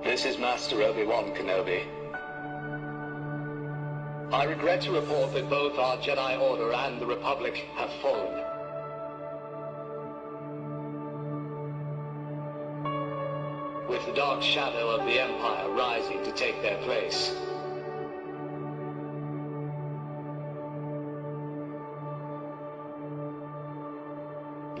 This is Master Obi-Wan Kenobi. I regret to report that both our Jedi Order and the Republic have fallen. With the dark shadow of the Empire rising to take their place.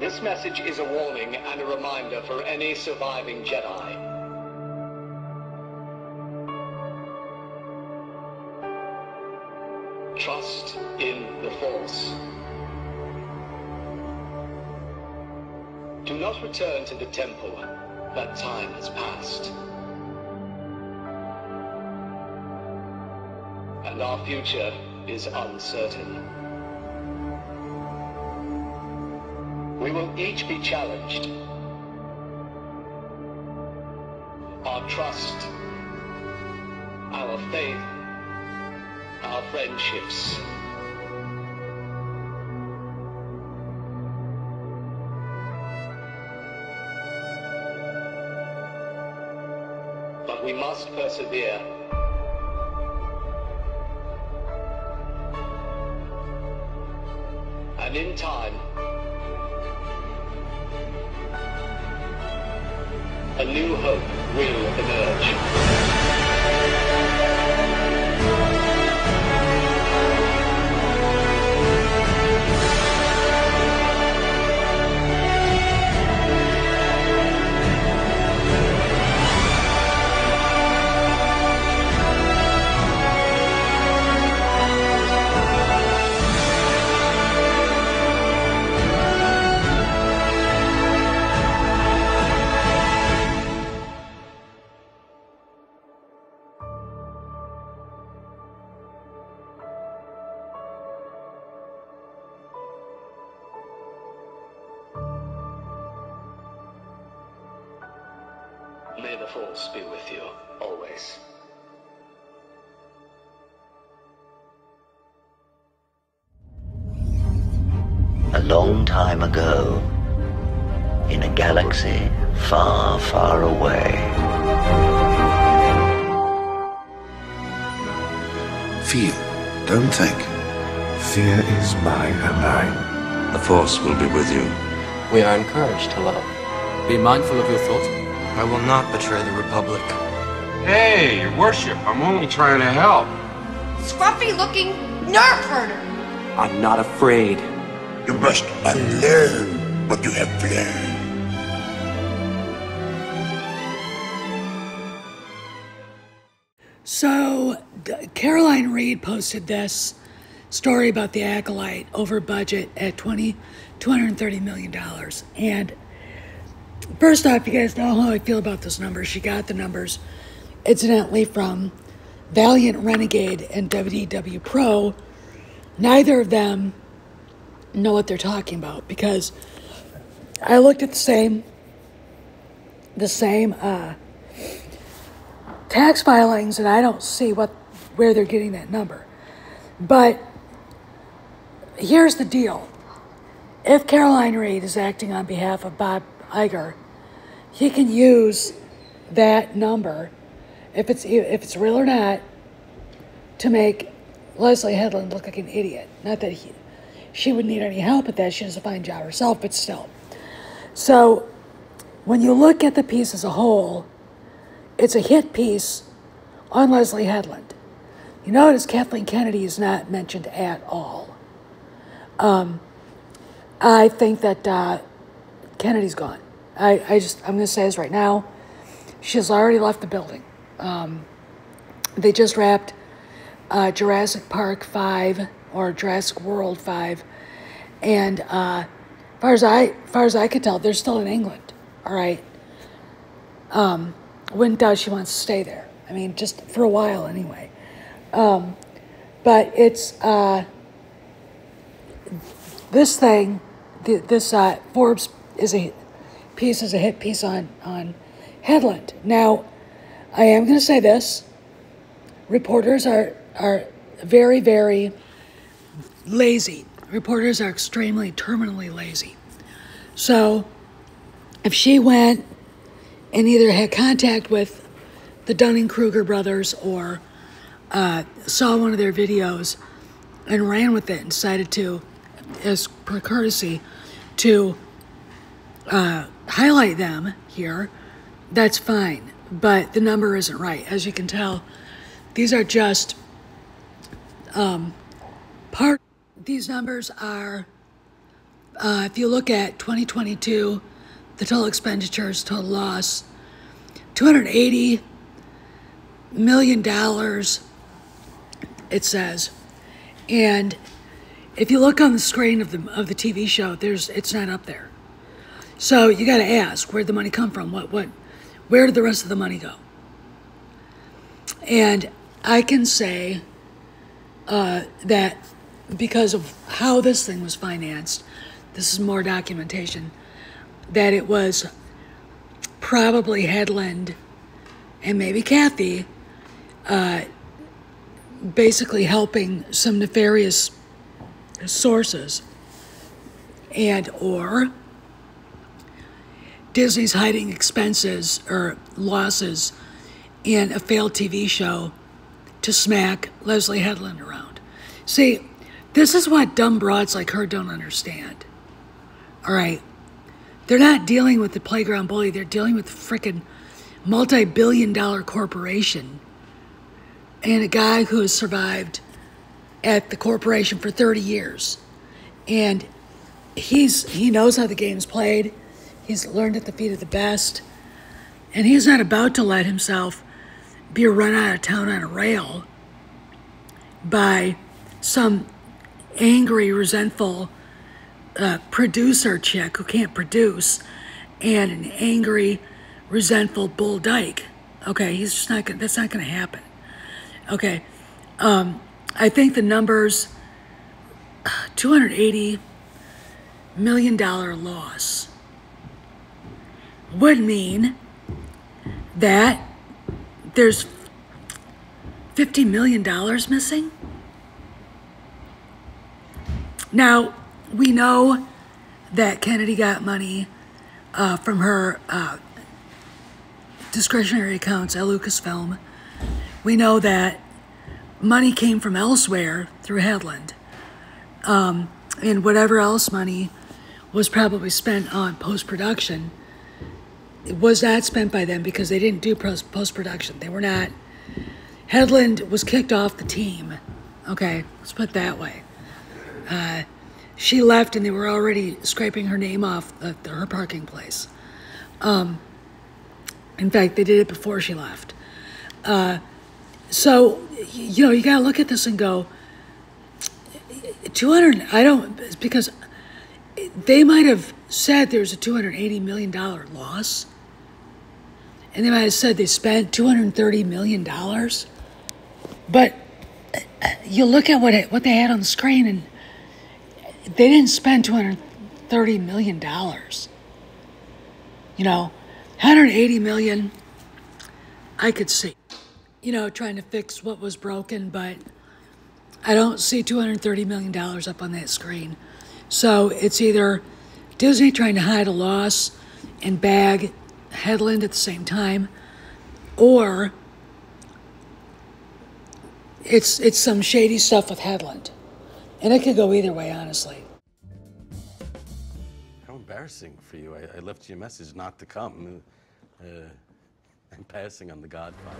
This message is a warning and a reminder for any surviving Jedi. Trust in the Force. Do not return to the temple. That time has passed. And our future is uncertain. We will each be challenged. Our trust, our faith, our friendships. But we must persevere. And in time, a new hope will emerge. May the Force be with you, always. A long time ago, in a galaxy far, far away. Feel, don't think. Fear is my ally. The Force will be with you. We are encouraged to love. Be mindful of your thoughts. I will not betray the Republic. Hey, Your Worship, I'm only trying to help. Scruffy-looking nerf herder! I'm not afraid. You must unlearn what you have learned. So, Caroline Reed posted this story about the Acolyte over budget at $230 million. And first off, you guys know how I feel about this number. She got the numbers, incidentally, from Valiant Renegade and WDW Pro. Neither of them know what they're talking about, because I looked at the same tax filings, and I don't see where they're getting that number. But here's the deal. If Caroline Reed is acting on behalf of Bob Iger, he can use that number, if it's real or not, to make Leslie Headland look like an idiot. Not that she would need any help with that. She does a fine job herself, but still. So when you look at the piece as a whole, it's a hit piece on Leslie Headland. You notice Kathleen Kennedy is not mentioned at all. I think that Kennedy's gone. I'm going to say this right now. She has already left the building. They just wrapped Jurassic Park 5 or Jurassic World 5, and far as I could tell, they're still in England. All right. Wouldn't doubt she wants to stay there. I mean, just for a while anyway. But it's this thing. This Forbes is a hit piece on Headland. Now, I am going to say this. Reporters are very, very lazy. Reporters are extremely, terminally lazy. So if she went and either had contact with the Dunning-Kruger brothers or saw one of their videos and ran with it and decided to, as per courtesy, to highlight them here, that's fine. But the number isn't right. As you can tell, these are just these numbers are, if you look at 2022, the total expenditures, total loss, $280 million, it says. And if you look on the screen of the TV show, it's not up there. So you got to ask, where'd the money come from? Where did the rest of the money go? And I can say that because of how this thing was financed, this is more documentation, that it was probably Headland and maybe Kathy basically helping some nefarious sources, and or Disney's hiding expenses or losses in a failed TV show to smack Leslie Headland around. See, this is what dumb broads like her don't understand. All right? They're not dealing with the playground bully. They're dealing with the frickin' multi-billion-dollar corporation and a guy who has survived at the corporation for 30 years. And he knows how the game's played. He's learned at the feet of the best. And he's not about to let himself be run out of town on a rail by some angry, resentful producer chick who can't produce and an angry, resentful bull dyke. Okay, he's just not gonna, that's not going to happen. Okay, I think the numbers, $280 million loss would mean that there's $50 million missing. Now, we know that Kennedy got money from her discretionary accounts at Lucasfilm. We know that money came from elsewhere through Headland. And whatever else money was probably spent on post-production, it was not spent by them because they didn't do post-production. They were not. Headland was kicked off the team. Okay, let's put it that way. She left and they were already scraping her name off her parking place. In fact, they did it before she left. So, you know, you got to look at this and go, 200, because they might have said there's a $280 million loss. And they might have said they spent $230 million. But you look at what they had on the screen, and they didn't spend $230 million. You know, $180 million, I could see. You know, trying to fix what was broken, but I don't see $230 million up on that screen. So it's either Disney trying to hide a loss and bag Headland at the same time, or it's some shady stuff with Headland. And it could go either way, honestly. How embarrassing for you. I left you a message not to come. I'm passing on the Godfather.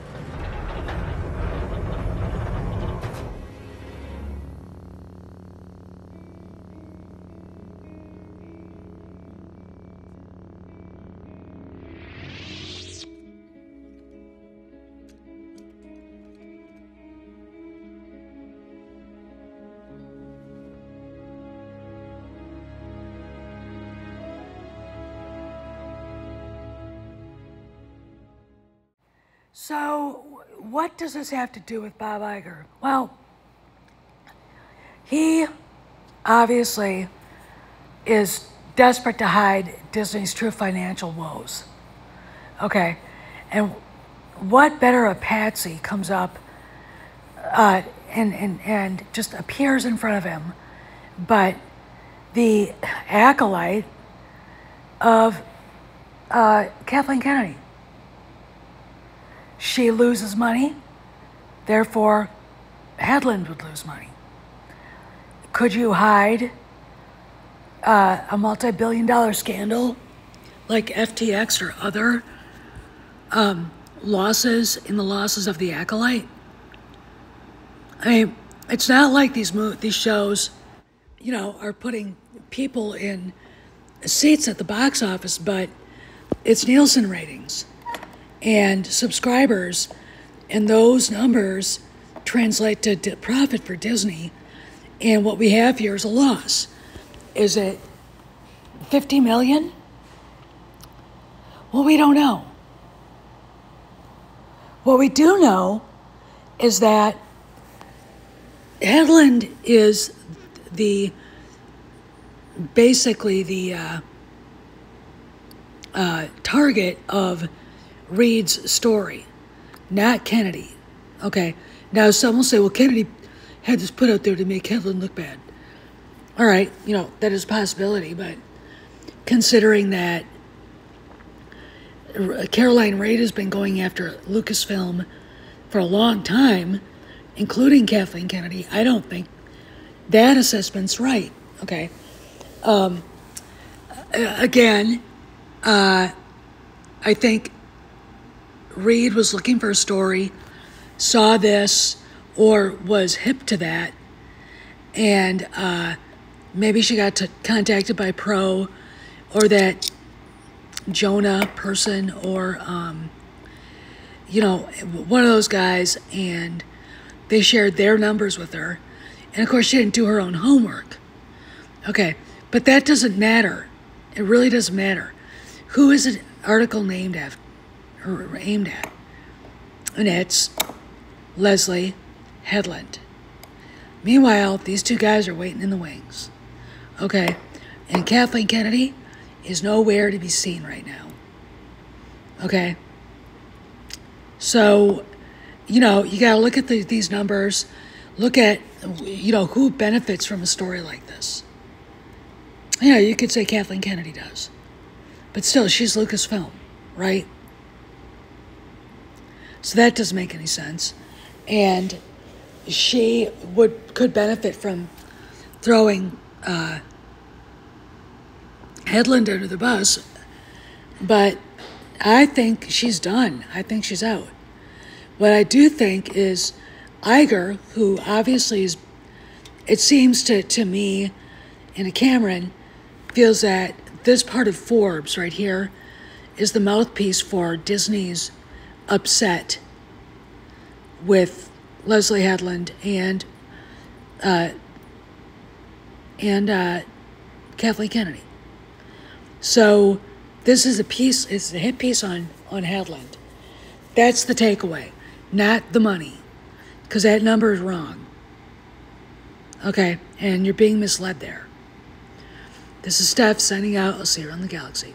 So, what does this have to do with Bob Iger? Well, he obviously is desperate to hide Disney's true financial woes. Okay, and what better a patsy comes up and just appears in front of him, but the acolyte of Kathleen Kennedy. she loses money, therefore Headland would lose money. Could you hide a multi-billion-dollar scandal like FTX or other losses in the losses of The Acolyte? I mean, it's not like these shows, you know, are putting people in seats at the box office, but it's Nielsen ratings and subscribers, and those numbers translate to profit for Disney. And what we have here is a loss. Is it 50 million? Well, we don't know. What we do know is that Headland is basically the target of Reed's story, not Kennedy. Okay, now some will say, well, Kennedy had this put out there to make Headland look bad. All right, you know, that is a possibility, but considering that Caroline Reed has been going after Lucasfilm for a long time, including Kathleen Kennedy, I don't think that assessment's right. Okay. Again, I think Reed was looking for a story, saw this, or was hip to that, and maybe she got contacted by Pro or that Jonah person or, you know, one of those guys, and they shared their numbers with her. And of course, she didn't do her own homework. Okay, but that doesn't matter. It really doesn't matter. Who is an article named after or aimed at? And it's Leslie Headland. Meanwhile, these two guys are waiting in the wings. Okay, and Kathleen Kennedy is nowhere to be seen right now. Okay, so, you know, you got to look at these numbers, look at, you know, who benefits from a story like this. You know, you could say Kathleen Kennedy does, but still, she's Lucasfilm, right? So that doesn't make any sense. And she could benefit from throwing Headland under the bus, but I think she's done. I think she's out. What I do think is Iger, who obviously is, it seems to me and to Cameron, feels that this part of Forbes right here is the mouthpiece for Disney's upset with Leslie Headland and Kathleen Kennedy. So this is it's a hit piece on Headland. That's the takeaway, not the money, because that number is wrong. Okay, and you're being misled there. This is Steph signing out. I'll see you around the galaxy.